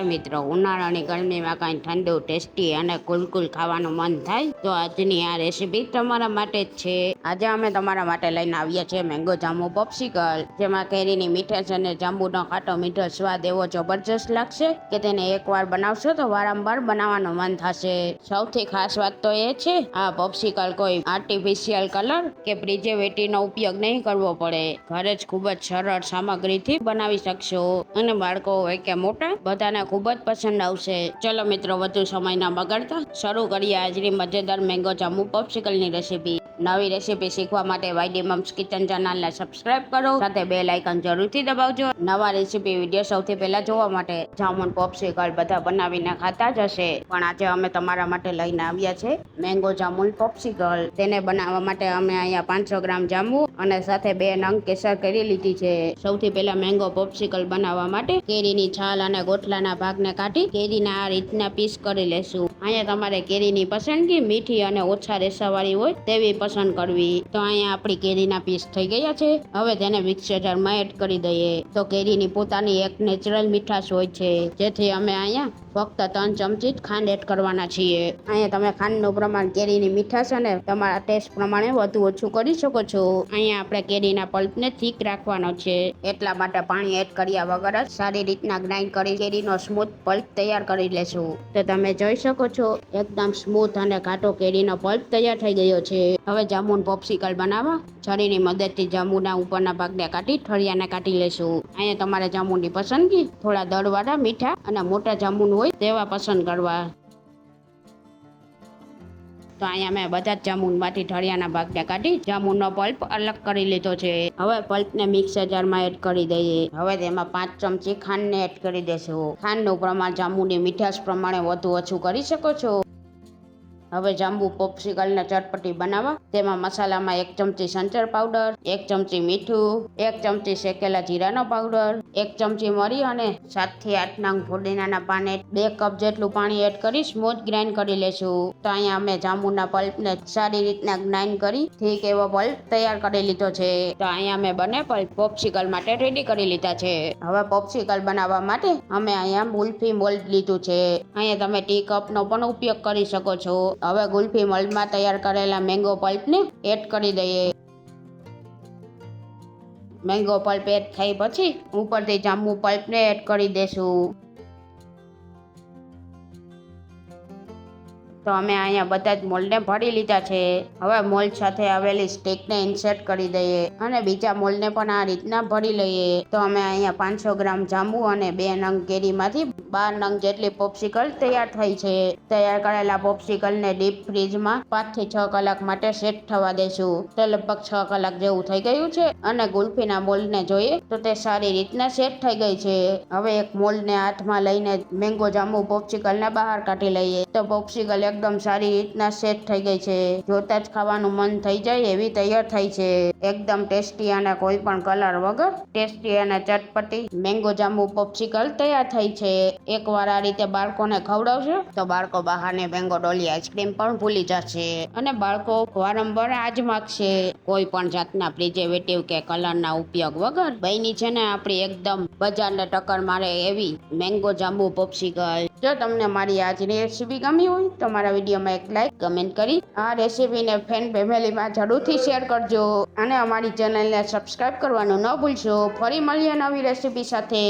મિત્રો, ઉનાળાની ગરમીમાં કાંઈ ઠંડુ ટેસ્ટી અને કુલકુલ ખાવાનું મન થાય તો આજની આ રેસીપી તમારા માટે જ છે। આજે અમે તમારા માટે લઈને આવ્યા છીએ મેંગો જાંબુ પોપ્સિકલ, જેમાં કેરીની મીઠાશ અને જાંબુનો ખાટો મીઠો સ્વાદ એવો જબરજસ્ત લાગશે કે તેને એકવાર બનાવશો તો વારંવાર બનાવવાનું મન થશે। સૌથી ખાસ વાત તો એ છે આ પોપ્સિકલ કોઈ આર્ટિફિશિયલ કલર કે પ્રિઝર્વેટિવનો ઉપયોગ નહીં કરવો પડે, ઘરે જ ખૂબ જ સરળ સામગ્રીથી બનાવી શકશો અને બાળકો હોય કે મોટા બધાને ખૂબ જ પસંદ આવશે। ચલો મિત્રો, વધુ સમય ન બગાડતા શરૂ કરીએ આજની મજેદાર મેંગો જાંબુ પોપ્સિકલની રેસીપી। નવી રેસીપી શીખવા માટે YD મમ્સ કિચન ચેનલને સબસ્ક્રાઇબ કરો, સાથે બેલ આઇકન જરૂરથી દબાવજો નવા રેસીપી વિડીયો સૌથી પહેલા જોવા માટે। જામુન પોપ્સિકલ બધા બનાવીને ખાતા જ હશે, પણ આજે અમે તમારા માટે લઈને આવ્યા છે મેંગો જામુન પોપ્સિકલ। તેને બનાવવા માટે અમે અહીંયા 500 ગ્રામ જાંબુ અને સાથે 2 નંગ કેસર કેરી લીધી છે। સૌથી પહેલા મેંગો પોપ્સિકલ બનાવવા માટે કેરીની છાલ અને ગોઠલાના ભાગને કાઢી કેરીના આ રીતના પીસ કરી લેશું। અહીંયા તમારે કેરીની પસંદગી મીઠી અને ઓછા રેસાવાળી હોય તેવી પસંદ કરવી। તો અહીંયા આપણી કેરીના પીસ થઈ ગયા છે, હવે તેને મિક્સર જારમાં એડ કરી દઈએ। તો કેરીની પોતાની એક નેચરલ મીઠાશ હોય છે, જેથી અમે અહીંયા ફક્ત 3 ચમચી જ ખાંડ એડ કરવાના છીએ। અહીંયા તમે ખાંડનું પ્રમાણ કેરીની મીઠાશ અને તમારા ટેસ્ટ પ્રમાણે વધુ ઓછું કરી શકો છો। અહીંયા આપણે કેરીના પલ્પને થીક રાખવાનો છે, એટલા માટે પાણી એડ કર્યા વગર જ સારી રીતના ગ્રાઇન્ડ કરી કેરીનો સ્મૂથ પલ્પ તૈયાર કરી લેશું। તો તમે જોઈ શકો છો એકદમ સ્મૂથ અને ઘાટો કેરીનો પલ્પ તૈયાર થઈ ગયો છે। હવે જામુન પોપ્સિકલ બનાવવા છરીની મદદથી જાંબુના ઉપરના ભાગને કાઢી ઠળિયાને કાઢી લેશું। અહીંયા તમારે જાંબુની પસંદગી થોડા દળવાળા, મીઠા અને મોટા જાંબુન હોય તેવા પસંદ કરવા। તો અહીંયા મેં બધા જ જાંબુનમાંથી ઠળિયાના ભાગને કાઢી જાંબુનો પલ્પ અલગ કરી લીધો છે। હવે પલ્પને મિક્સર જારમાં એડ કરી દઈએ। હવે તેમાં 5 ચમચી ખાંડને એડ કરી દેશું। ખાંડનું પ્રમાણ જાંબુની મીઠાશ પ્રમાણે વધુ ઓછું કરી શકો છો। હવે જાંબુ પોપ્સિકલને ચટપટી બનાવવા તેમાં મસાલામાં 1 ચમચી સંચર પાવડર, 1 ચમચી મીઠું, 1 ચમચી શેકેલા જીરાનો પાવડર, 1 ચમચી મરી અને 7 થી 8 નંગ ફુદીનાના પાન, 2 કપ જેટલું પાણી એડ કરી સ્મૂથ ગ્રાઇન્ડ કરી લેશું। તો અહીંયા અમે જાંબુના પલ્પને સારી રીતના ગ્રાઇન્ડ કરી ઠીક એવો પલ્પ તૈયાર કરી લીધો છે। તો અહીંયા અમે બંને પલ્પ પોપ્સિકલ માટે રેડી કરી લીધા છે। હવે પોપ્સિકલ બનાવવા માટે અમે અહીંયા ગુલ્ફી મોલ્ડ લીધું છે, અહીંયા તમે ટી કપનો પણ ઉપયોગ કરી શકો છો। હવે ગુલ્ફી મોલ્ડમાં તૈયાર કરેલા મેંગો પલ્પને એડ કરી દઈએ। મેંગો પલ્પ એડ થઈ પછી ઉપરથી જાંબુ પલ્પને એડ કરી દેશું। તો અમે અહીંયા બધા જ મોલ્ડને ભરી લીધા છે। હવે મોલ્ડ સાથે આવેલી સ્ટિકને ઇન્સર્ટ કરી દઈએ અને બીજા મોલ્ડને પણ આ રીતના ભરી લઈએ। તો અમે અહીંયા 500 ગ્રામ જાંબુ અને 2 નંગ કેરીમાંથી 12 નંગ જેટલી પોપ્સિકલ તૈયાર થઈ છે। તૈયાર કરેલા પોપ્સિકલને ડીપ ફ્રીજમાં 5 થી 6 કલાક માટે સેટ થવા દેશું। તો લગભગ 6 કલાક જેવું થઈ ગયું છે અને ગુલ્ફીના મોલ્ડને જોઈએ તો તે સારી રીતના સેટ થઈ ગઈ છે। હવે એક મોલ્ડને હાથમાં લઈને મેંગો જાંબુ પોપ્સિકલને બહાર કાઢી લઈએ। તો પોપ્સિકલ એકદમ સારી રીતના સેટ થઈ ગઈ છે, જોતા જ ખાવાનું મન થઈ જાય એવી તૈયાર થઈ છે। એકદમ ટેસ્ટી અને કોઈ પણ કલર વગર ટેસ્ટી અને ચટપટી મેંગો જાંબુ પોપ્સિકલ તૈયાર થઈ છે। એકવાર આ રીતે બાળકોને ખવડાવશો તો બાળકો બહારની મેંગો ડોલી આઈસ્ક્રીમ પણ ભૂલી જશે અને બાળકો વારંવાર આ જ માગશે। કોઈ પણ જાતના પ્રિઝર્વેટિવ કે કલરના ઉપયોગ વગર બની છે ને આપણી એકદમ બજારને ટક્કર મારે એવી મેંગો જાંબુ પોપ્સિકલ। જો તમને મારી આજની રેસીપી ગમી હોય તો મારા વિડીયોમાં એક લાઈક, કમેન્ટ કરી આ રેસીપીને ફ્રેન્ડ ફેમિલીમાં જરૂરથી શેર કરજો અને અમારી ચેનલને સબસ્ક્રાઇબ કરવાનું ન ભૂલશો। ફરી મળીએ નવી રેસીપી સાથે।